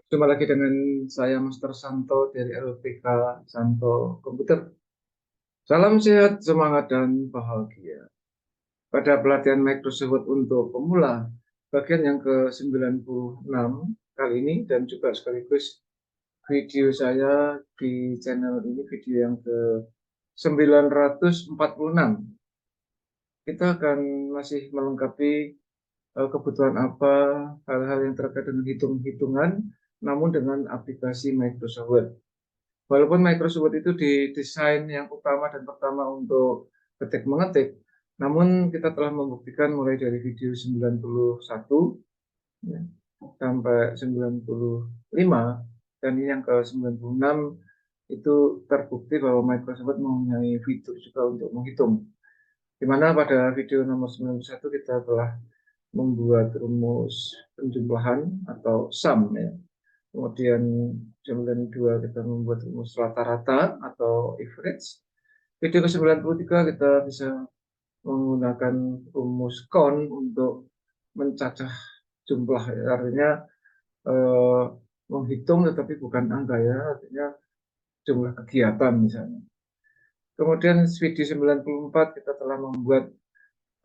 Jumpa lagi dengan saya Master Santo dari LPK Santo Komputer. Salam sehat, semangat, dan bahagia. Pada pelatihan Microsoft untuk pemula, bagian yang ke-96 kali ini, dan juga sekaligus video saya di channel ini, video yang ke-946. Kita akan masih melengkapi kebutuhan apa, hal-hal yang terkait dengan hitung-hitungan, namun dengan aplikasi Microsoft Word. Walaupun Microsoft Word itu didesain yang utama dan pertama untuk ketik-mengetik, namun kita telah membuktikan mulai dari video 91 ya, sampai 95, dan ini yang ke-96, itu terbukti bahwa Microsoft Word mempunyai fitur juga untuk menghitung. Di mana pada video nomor 91 kita telah membuat rumus penjumlahan atau sum ya. Kemudian 92 kita membuat rumus rata-rata atau average. Video ke-93 kita bisa menggunakan rumus count untuk mencacah jumlah ya. Artinya eh, menghitung tetapi bukan angka ya, artinya jumlah kegiatan misalnya. Kemudian video 94 kita telah membuat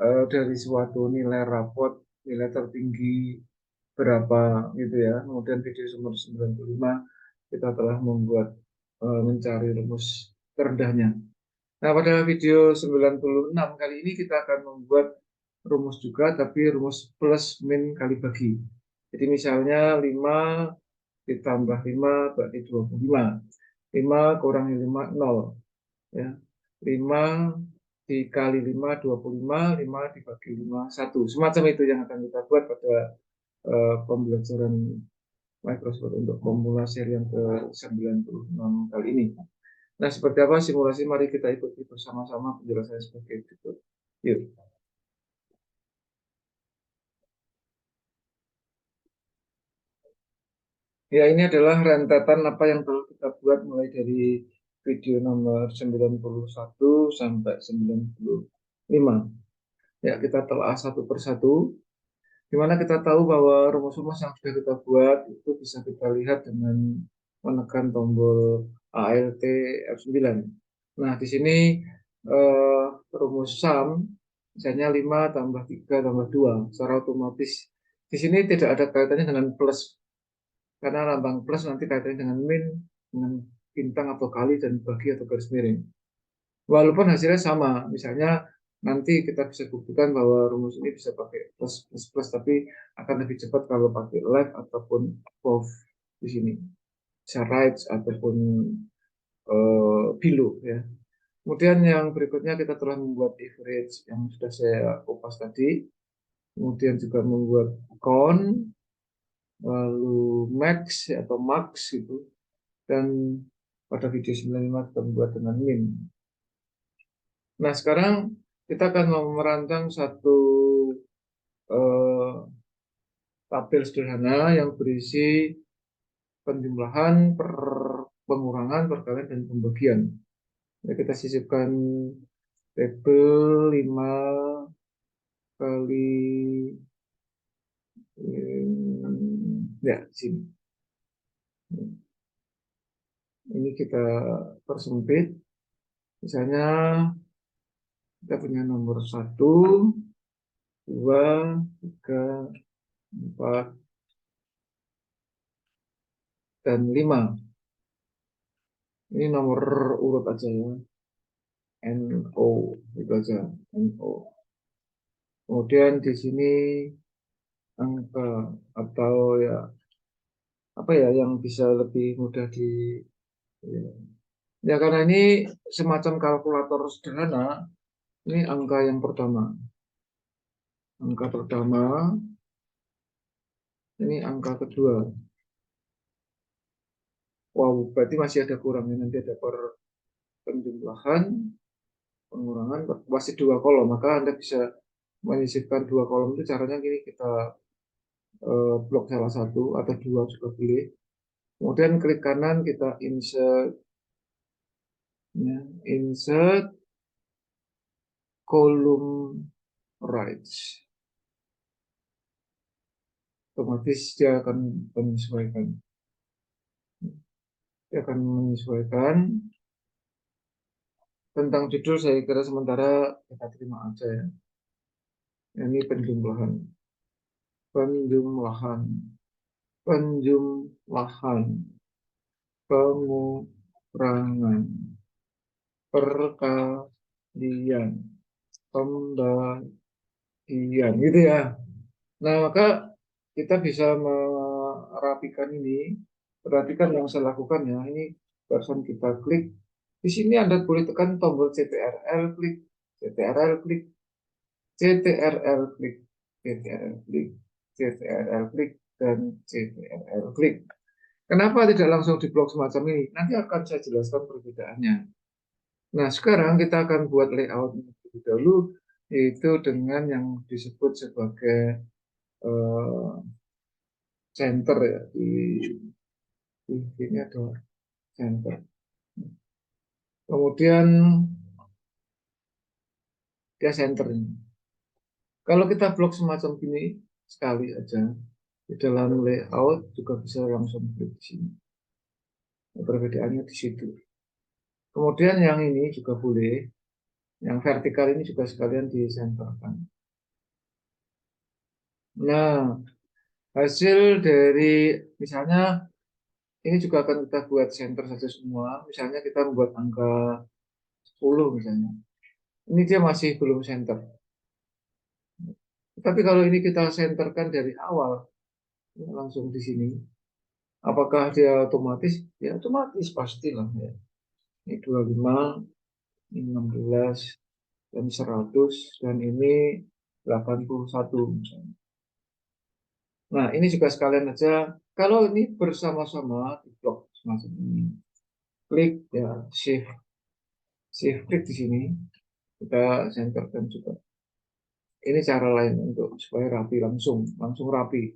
dari suatu nilai rapot, nilai tertinggi berapa gitu ya. Kemudian video nomor 95 kita telah membuat mencari rumus terendahnya. Nah, pada video 96 kali ini kita akan membuat rumus juga, tapi rumus plus min kali bagi. Jadi misalnya 5 ditambah 5 berarti 25. 5 kurangi 5, 0. Ya. 5 dikali 5, 25. 5 dibagi 5, 1. Semacam itu yang akan kita buat pada pembelajaran Microsoft untuk pemula seri yang ke-96 kali ini. Nah, seperti apa simulasi? Mari kita ikuti bersama-sama penjelasannya sebagai berikut. Yuk. Ya, ini adalah rentetan apa yang telah kita buat mulai dari video nomor 91 sampai 95. Ya, kita telah satu persatu. Di mana kita tahu bahwa rumus-rumus yang sudah kita buat itu bisa kita lihat dengan menekan tombol Alt F9. Nah, di sini rumus sum, misalnya 5 tambah 3 tambah 2, secara otomatis. Di sini tidak ada kaitannya dengan plus, karena lambang plus nanti kaitannya dengan min, dengan bintang atau kali, dan bagi atau garis miring. Walaupun hasilnya sama, misalnya nanti kita bisa buktikan bahwa rumus ini bisa pakai plus plus plus, tapi akan lebih cepat kalau pakai left ataupun both di sini, bisa right ataupun below ya. Kemudian yang berikutnya kita telah membuat average yang sudah saya kupas tadi, kemudian juga membuat count, lalu max atau max gitu, dan pada video 95 kita membuat dengan min. Nah, sekarang kita akan merancang satu eh, tabel sederhana yang berisi penjumlahan, pengurangan, perkalian, dan pembagian. Jadi kita sisipkan tabel 5 kali ya sini. Ini kita persempit. Misalnya kita punya nomor 1, 2, 3, 4, dan 5. Ini nomor urut aja ya. NO itu aja, NO. Kemudian di sini angka atau ya apa ya yang bisa lebih mudah di ya, ya karena ini semacam kalkulator sederhana. Ini angka yang pertama. Angka pertama, ini angka kedua. Wow, berarti masih ada kurangnya. Nanti ada penjumlahan, pengurangan, masih dua kolom. Maka Anda bisa menyisipkan dua kolom itu caranya gini, kita blok salah satu atau dua juga boleh. Kemudian klik kanan, kita insert, ya, insert kolom right. Otomatis dia akan menyesuaikan. Dia akan menyesuaikan. Tentang judul saya kira sementara kita terima aja ya. Ini penjumlahan, penjumlahan, penjumlahan, pengurangan, perkalian, pembagian, gitu ya. Nah, maka kita bisa merapikan ini. Perhatikan yang saya lakukan ya. Ini barusan kita klik. Di sini Anda boleh tekan tombol CTRL, klik, CTRL, klik, CTRL, klik, CTRL, klik, CTRL, klik, dan CTRL, klik. Kenapa tidak langsung diblok semacam ini? Nanti akan saya jelaskan perbedaannya. Nah, sekarang kita akan buat layout terlebih dahulu, yaitu dengan yang disebut sebagai center ya. Di sini ada center. Kemudian dia center ini. Kalau kita blok semacam ini sekali aja, di dalam layout juga bisa langsung klik di sini. Perbedaannya di situ. Kemudian yang ini juga boleh, yang vertikal ini juga sekalian disenterkan. Nah, hasil dari misalnya ini juga akan kita buat center saja semua. Misalnya kita membuat angka 10 misalnya. Ini dia masih belum center. Tapi kalau ini kita senterkan dari awal, langsung di sini, apakah dia otomatis? Ya otomatis pastilah ya. Ini 25, ini 16, dan 100, dan ini 81 misalnya. Nah, ini juga sekalian aja. Kalau ini bersama-sama di blok semacam ini, klik ya, shift klik di sini, kita senterkan juga. Ini cara lain untuk supaya rapi langsung rapi.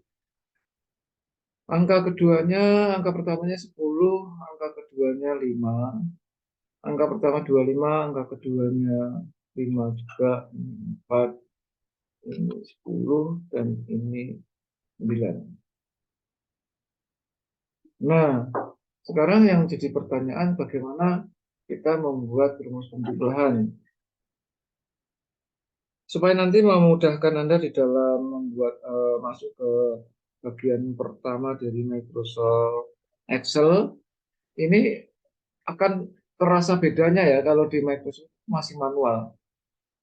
Angka keduanya, angka pertamanya 10, angka keduanya 5, angka pertama 25, angka keduanya 5 juga, 4, ini 10, dan ini 9. Nah, sekarang yang jadi pertanyaan bagaimana kita membuat rumus penjumlahan supaya nanti memudahkan Anda di dalam membuat masuk ke bagian pertama dari Microsoft Excel. Ini akan terasa bedanya ya kalau di Microsoft masih manual.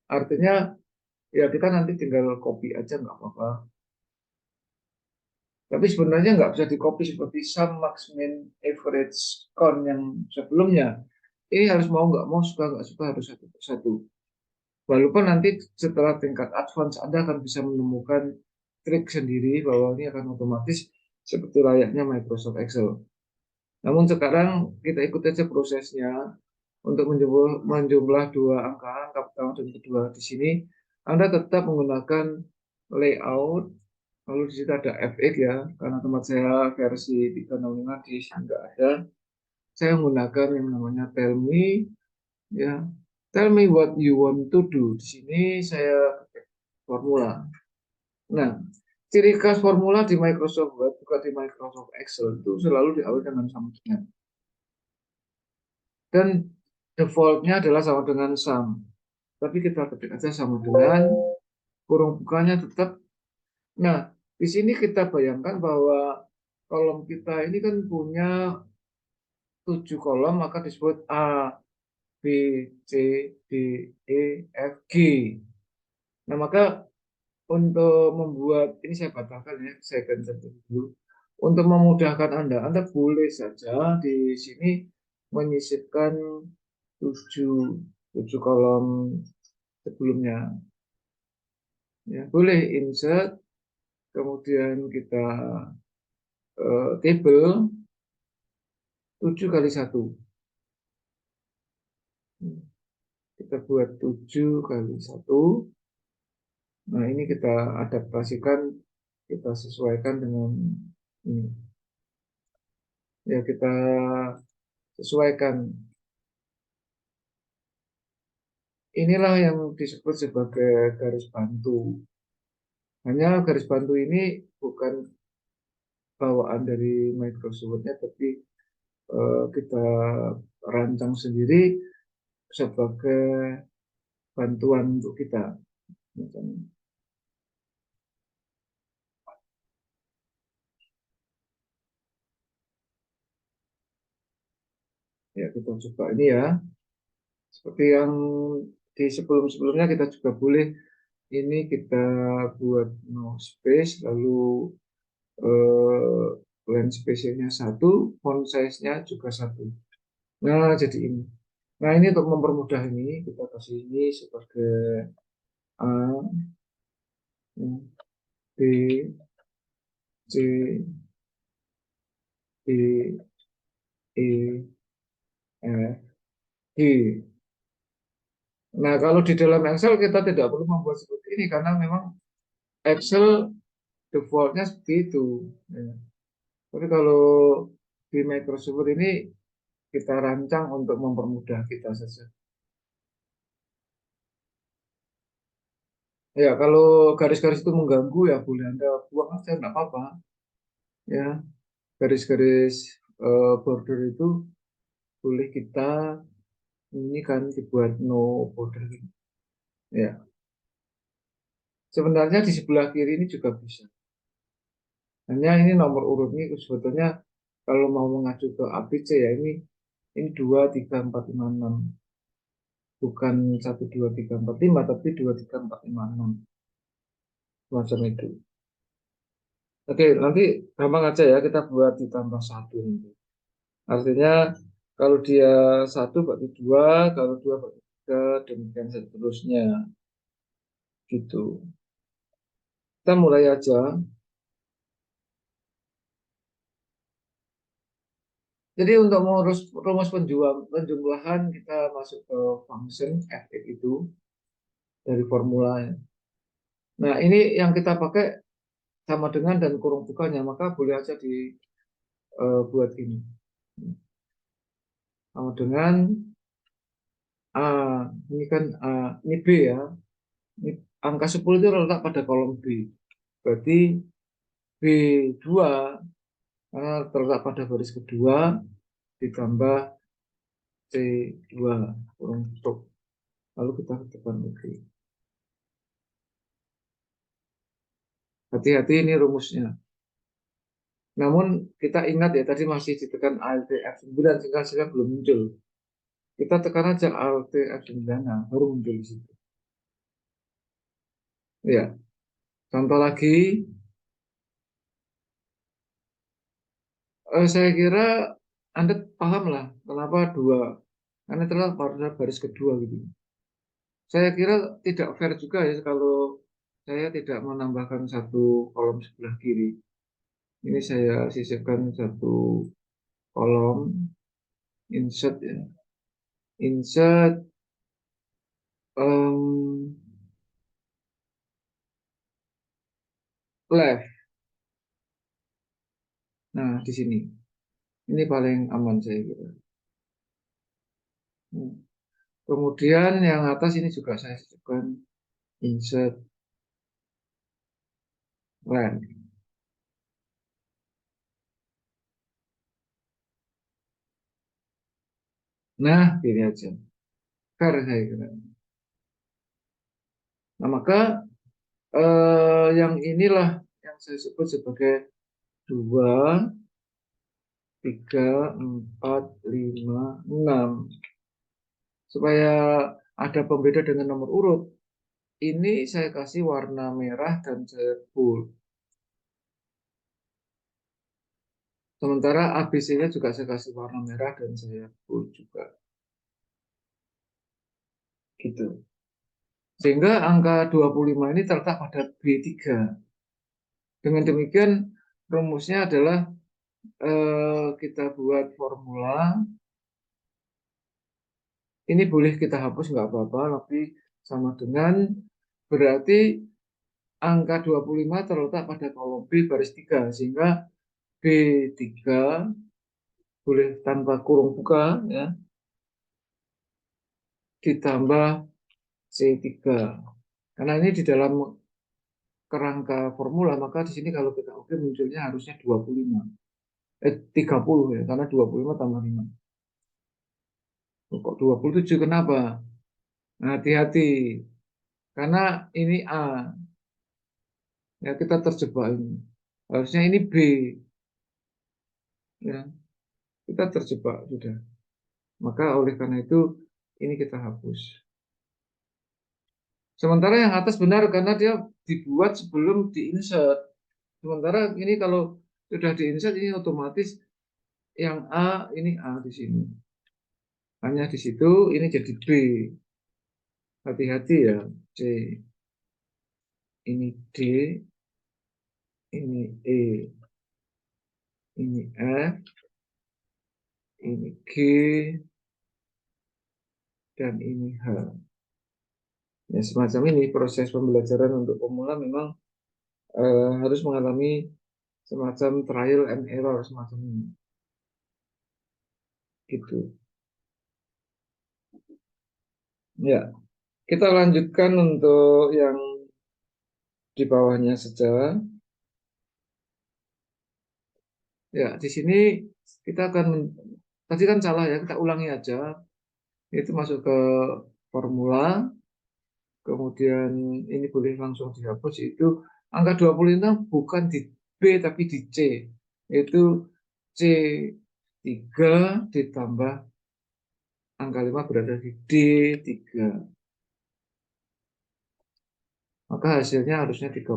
Artinya ya kita nanti tinggal copy aja nggak apa-apa. Tapi sebenarnya nggak bisa di copy seperti sum, max, min, average, count yang sebelumnya. Ini harus mau nggak mau, suka nggak suka harus satu persatu. Walaupun nanti setelah tingkat advance Anda akan bisa menemukan trik sendiri bahwa ini akan otomatis seperti layaknya Microsoft Excel. Namun sekarang kita ikut aja prosesnya untuk menjumlah dua angka, angka pertama dan kedua di sini. Anda tetap menggunakan layout, lalu di situ ada FX ya, karena tempat saya versi 365 di sini nggak ada. Saya menggunakan yang namanya tell me, ya, tell me what you want to do. Di sini saya formula. Nah, ciri khas formula di Microsoft Word juga di Microsoft Excel itu selalu diawali dengan sama dengan. Dan defaultnya adalah sama dengan sum. Tapi kita ketik aja sama dengan kurung bukanya tetap. Nah, di sini kita bayangkan bahwa kolom kita ini kan punya 7 kolom, maka disebut A, B, C, D, E, F, G. Nah, maka untuk membuat, ini saya batalkan ya, saya cancel dulu. Untuk memudahkan Anda boleh saja di sini menyisipkan 7 kolom sebelumnya. Ya, boleh insert, kemudian kita table 7 kali 1. Kita buat 7 kali 1. Nah, ini kita adaptasikan, kita sesuaikan dengan ini. Ya, kita sesuaikan. Inilah yang disebut sebagai garis bantu. Hanya garis bantu ini bukan bawaan dari Microsoft-nya, tapi kita rancang sendiri sebagai bantuan untuk kita. Ya, kita coba ini ya. Seperti yang di sebelum-sebelumnya kita juga boleh ini kita buat no space, lalu lens spacing-nya 1, font size-nya juga 1. Nah, jadi ini. Nah, ini untuk mempermudah ini, kita kasih ini sebagai A, B, C, D, E, F, G. Nah, kalau di dalam Excel kita tidak perlu membuat seperti ini karena memang Excel defaultnya seperti itu. Ya. Tapi kalau di Microsoft Word ini kita rancang untuk mempermudah kita saja. Ya, kalau garis-garis itu mengganggu ya boleh Anda buang aja, nggak apa-apa. Ya, garis-garis border itu boleh kita ini kan dibuat no border. Ya, sebenarnya di sebelah kiri ini juga bisa. Hanya ini nomor urutnya sebetulnya kalau mau mengacu ke ABC ya ini 2, 3, 4, 5, 6. Bukan 1, 2, 3, 4, 5, tapi 2, 3, 4, 5, 6. Macam itu. Oke, nanti gampang aja ya kita buat ditambah 1 nanti. Artinya kalau dia 1 berarti 2, kalau 2 berarti 3, demikian seterusnya. Gitu. Kita mulai aja. Jadi untuk mengurus rumus penjumlahan kita masuk ke function fx itu dari formula. Nah, ini yang kita pakai sama dengan dan kurung bukanya, maka boleh aja dibuat ini. Sama dengan A, ini kan A, ini B ya. Ini angka 10 itu terletak pada kolom B. Berarti B2 karena terletak pada baris kedua ditambah C2 kurung tutup. Lalu kita ketekan OK. Hati-hati ini rumusnya. Namun kita ingat ya tadi masih ditekan Alt F9 sehingga belum muncul. Kita tekan aja Alt F9 nah, baru muncul di situ. Ya, contoh lagi, saya kira Anda paham lah kenapa 2. Karena telah pada baris kedua gitu. Saya kira tidak fair juga ya kalau saya tidak menambahkan 1 kolom sebelah kiri. Ini saya sisipkan 1 kolom, insert ya. Insert um, left. Nah, di sini. Ini paling aman saya kira. Kemudian yang atas ini juga saya sisipkan insert right. Nah, ini aja. Fair saya kira. Nah, maka yang inilah yang saya sebut sebagai 2, 3, 4, 5, 6. Supaya ada pembeda dengan nomor urut, ini saya kasih warna merah dan saya bold. Sementara ABC-nya juga saya kasih warna merah dan saya bold juga. Gitu. Sehingga angka 25 ini terletak pada B3. Dengan demikian rumusnya adalah kita buat formula. Ini boleh kita hapus nggak apa-apa, tapi sama dengan berarti angka 25 terletak pada kolom B baris 3. Sehingga B3 boleh tanpa kurung buka ya, ditambah C3. Karena ini di dalam kerangka formula, maka di sini kalau kita oke munculnya harusnya 25. 30 ya, karena 25 tambah 5. Kok 27, kenapa? Nah, hati-hati, karena ini A, ya kita terjebak ini. Harusnya ini B, ya kita terjebak sudah. Maka oleh karena itu ini kita hapus. Sementara yang atas benar karena dia dibuat sebelum diinsert. Sementara ini kalau sudah diinsert ini otomatis yang A ini A di sini. Hanya di situ ini jadi B. Hati-hati ya. C. Ini D. Ini E. Ini F. Ini G. Dan ini H. Ya, semacam ini proses pembelajaran untuk pemula memang harus mengalami semacam trial and error semacam ini. Gitu. Ya, kita lanjutkan untuk yang di bawahnya saja. Ya, di sini kita akan tadi kan salah ya, kita ulangi aja. Itu masuk ke formula, kemudian ini boleh langsung dihapus. Itu angka 26 bukan di B tapi di C. Itu C3 ditambah angka 5 berada di D3. Maka hasilnya harusnya 30.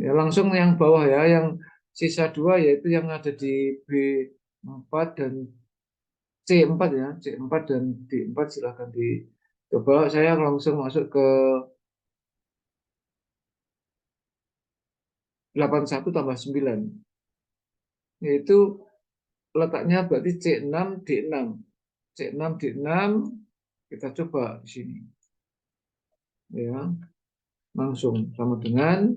Ya, langsung yang bawah ya, yang sisa 2 yaitu yang ada di B4 dan C4 ya, C4 dan D4 silahkan dicoba. Saya langsung masuk ke 81 tambah 9. Yaitu letaknya berarti C6 D6. C6 D6 kita coba di sini. Ya, langsung sama dengan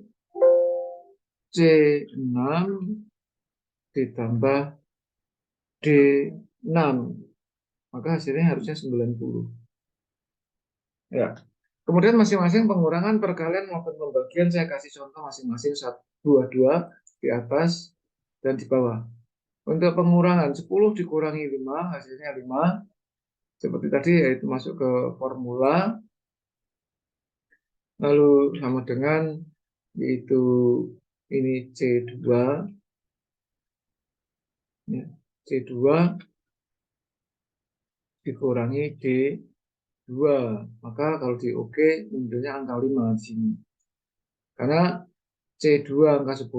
C6 ditambah D6. Maka hasilnya harusnya 90. Ya. Kemudian masing-masing pengurangan perkalian maupun pembagian saya kasih contoh masing-masing 2 di atas dan di bawah. Untuk pengurangan 10 dikurangi 5 hasilnya 5. Seperti tadi yaitu masuk ke formula. Lalu sama dengan yaitu ini C2 ya, C2 dikurangi D2. Maka kalau di OK munculnya angka 5 di sini. Karena C2 angka 10,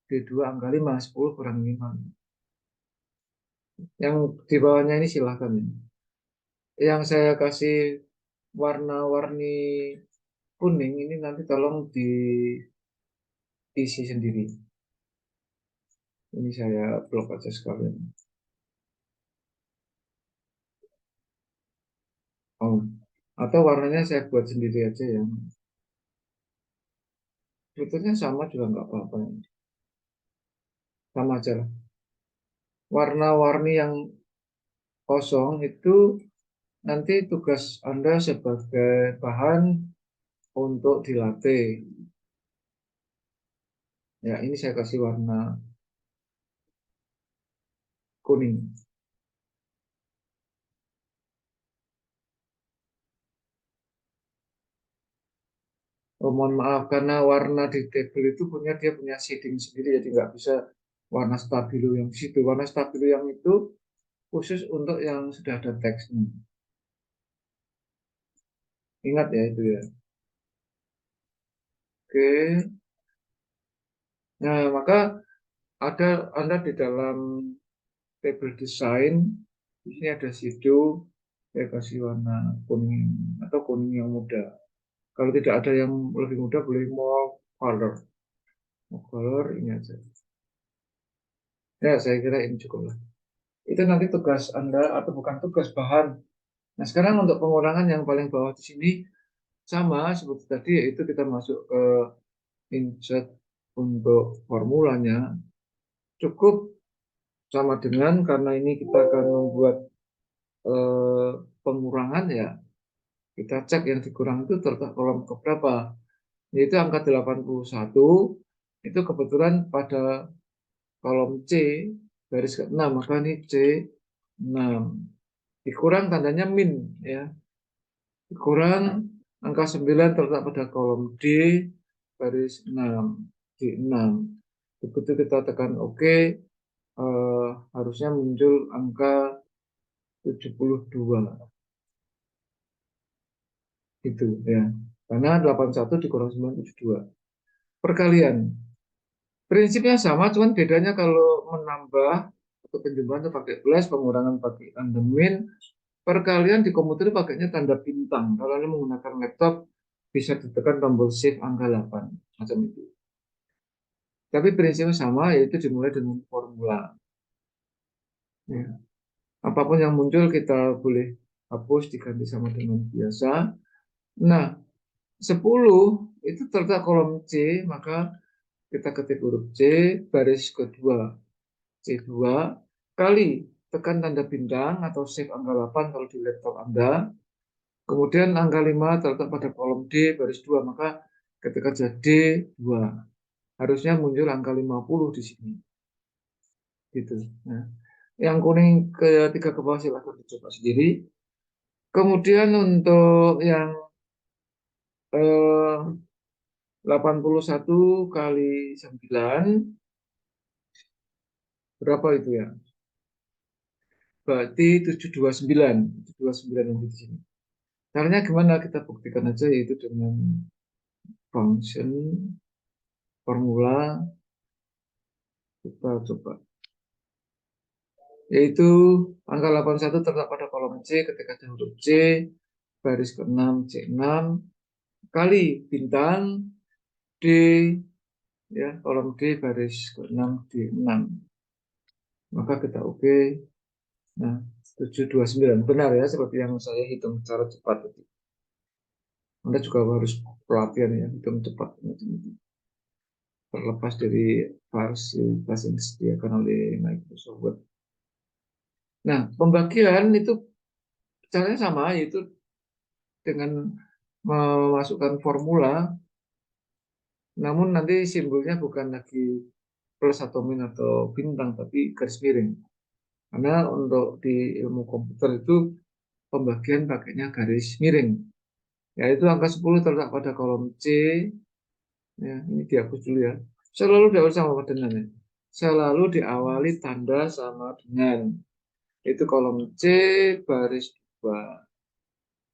D2 angka 5, 10 kurang 5. Yang di bawahnya ini silahkan. Yang saya kasih warna-warni kuning ini nanti tolong diisi sendiri. Ini saya blok aja sekalian. Oh. Atau warnanya saya buat sendiri aja ya. Sebetulnya sama juga nggak apa-apa. Sama aja lah. Warna-warni yang kosong itu nanti tugas Anda sebagai bahan untuk dilatih. Ya, ini saya kasih warna kuning. Oh, mohon maaf karena warna di tabel itu dia punya shading sendiri jadi nggak bisa warna stabilo yang di situ. Warna stabilo yang itu khusus untuk yang sudah ada teksnya. Ingat ya itu ya. Oke. Nah, maka ada Anda di dalam tabel desain di sini ada shadow, saya kasih warna kuning atau kuning yang muda. Kalau tidak ada yang lebih muda boleh more color. More color ini aja. Ya, saya kira ini cukup lah. Itu nanti tugas Anda atau bukan tugas bahan. Nah, sekarang untuk pengurangan yang paling bawah di sini sama seperti tadi yaitu kita masuk ke insert untuk formulanya. Cukup sama dengan karena ini kita akan membuat pengurangan ya. Kita cek yang dikurang itu terletak kolom keberapa. Yaitu angka 81 itu kebetulan pada kolom C garis ke-6, maka ini C6. Dikurang tandanya min ya. Dikurang angka 9 terletak pada kolom D garis 6, D6. Begitu kita tekan OK, harusnya muncul angka 72 itu ya. Karena 81 dikurang 9, 72. Perkalian. Prinsipnya sama, cuman bedanya kalau menambah atau penjumlahan itu pakai plus, pengurangan pakai tanda min, perkalian di komputer pakainya tanda bintang. Kalau Anda menggunakan laptop, bisa ditekan tombol shift angka 8, macam itu. Tapi prinsipnya sama, yaitu dimulai dengan formula. Ya. Apapun yang muncul kita boleh hapus, diganti sama dengan biasa. Nah, 10 itu terletak kolom C, maka kita ketik huruf C, baris kedua, C2, kali tekan tanda bintang atau shift angka 8 kalau di laptop Anda. Kemudian angka 5 terletak pada kolom D, baris 2, maka ketika jadi 2, harusnya muncul angka 50 di sini. Gitu. Nah, yang kuning ketiga ke bawah silahkan dicoba sendiri. Kemudian untuk yang 81 kali 9, berapa itu ya? Berarti 729. 729 yang di sini. Caranya gimana? Kita buktikan aja, yaitu dengan function formula. Kita coba. Yaitu angka 81 terletak pada kolom C ketika ada huruf C, baris ke-6, C6, kali bintang D, ya, kolom D, baris ke-6, D6. Maka kita OK. Nah, 729. Benar ya, seperti yang saya hitung secara cepat tadi. Anda juga harus pelatihan ya, hitung cepat. Terlepas dari fasilitas yang disediakan oleh Microsoft Word. Nah, pembagian itu caranya sama, yaitu dengan memasukkan formula, namun nanti simbolnya bukan lagi plus atau min atau bintang, tapi garis miring. Karena untuk di ilmu komputer itu pembagian pakainya garis miring. Yaitu angka 10 terletak pada kolom C. Ya, ini dihapus dulu ya. Selalu diawali sama dengan ya. Selalu diawali tanda sama dengan. Itu kolom C baris 2.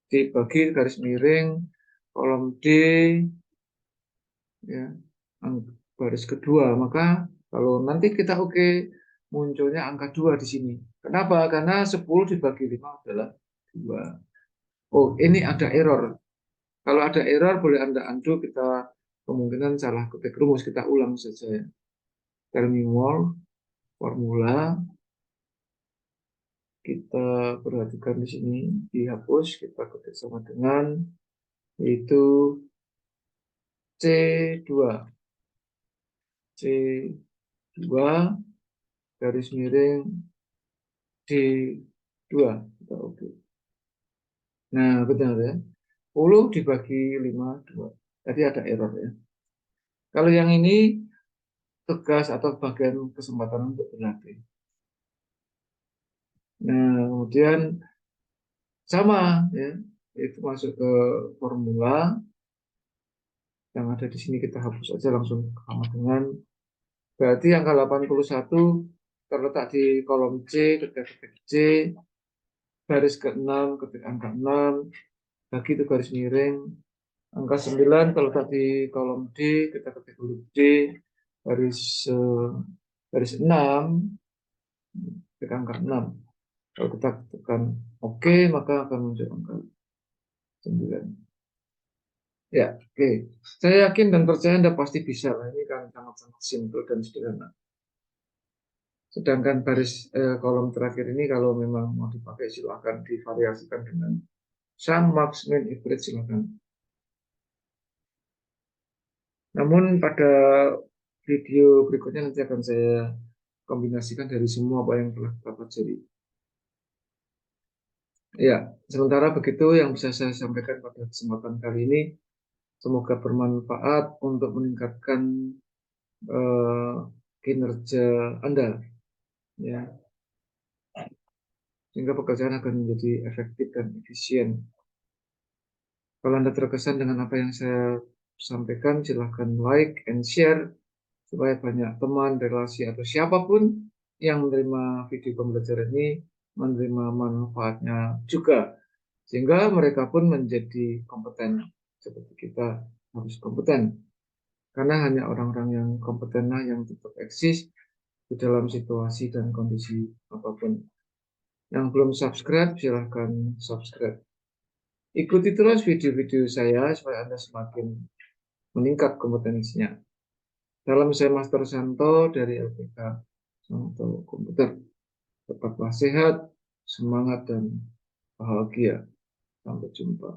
Dibagi garis miring kolom D ya, baris kedua. Maka kalau nanti kita oke, munculnya angka 2 di sini. Kenapa? Karena 10 dibagi 5 adalah 2. Oh, ini ada error. Kalau ada error boleh Anda undo, kita kemungkinan salah ketik rumus, kita ulang saja ya. Terminal formula kita perhatikan di sini dihapus, kita ketik sama dengan yaitu C2 garis miring D2. Kita oke. Nah, benar ya. 10 dibagi 5, 2. Tadi ada error ya. Kalau yang ini tegas atau bagian kesempatan untuk berlatih. Nah, kemudian sama ya, itu masuk ke formula yang ada di sini, kita hapus aja langsung sama dengan berarti angka 81 terletak di kolom C, ketik C, garis ke-6, ketik angka 6, bagi itu garis miring, angka 9 terletak di kolom D, kita ketik huruf D, garis garis 6, ketik angka 6. Kalau kita tekan OK, maka akan muncul angka 9. Ya, oke. Saya yakin dan percaya Anda pasti bisa. Ini kan sangat-sangat simpel dan sederhana. Sedangkan baris kolom terakhir ini kalau memang mau dipakai silakan divariasikan dengan sum, max, min, average silakan. Namun pada video berikutnya nanti akan saya kombinasikan dari semua apa yang telah kita pelajari. Ya, sementara begitu yang bisa saya sampaikan pada kesempatan kali ini. Semoga bermanfaat untuk meningkatkan kinerja Anda, ya, sehingga pekerjaan akan menjadi efektif dan efisien. Kalau Anda terkesan dengan apa yang saya sampaikan, silahkan like and share supaya banyak teman, relasi, atau siapapun yang menerima video pembelajaran ini menerima manfaatnya juga. Sehingga mereka pun menjadi kompeten. Seperti kita harus kompeten. Karena hanya orang-orang yang kompetenlah yang tetap eksis di dalam situasi dan kondisi apapun. Yang belum subscribe, silahkan subscribe. Ikuti terus video-video saya supaya Anda semakin meningkat kompetensinya. Salam saya Master Santo dari LPK Santo Komputer. Tetaplah sehat, semangat, dan bahagia. Sampai jumpa.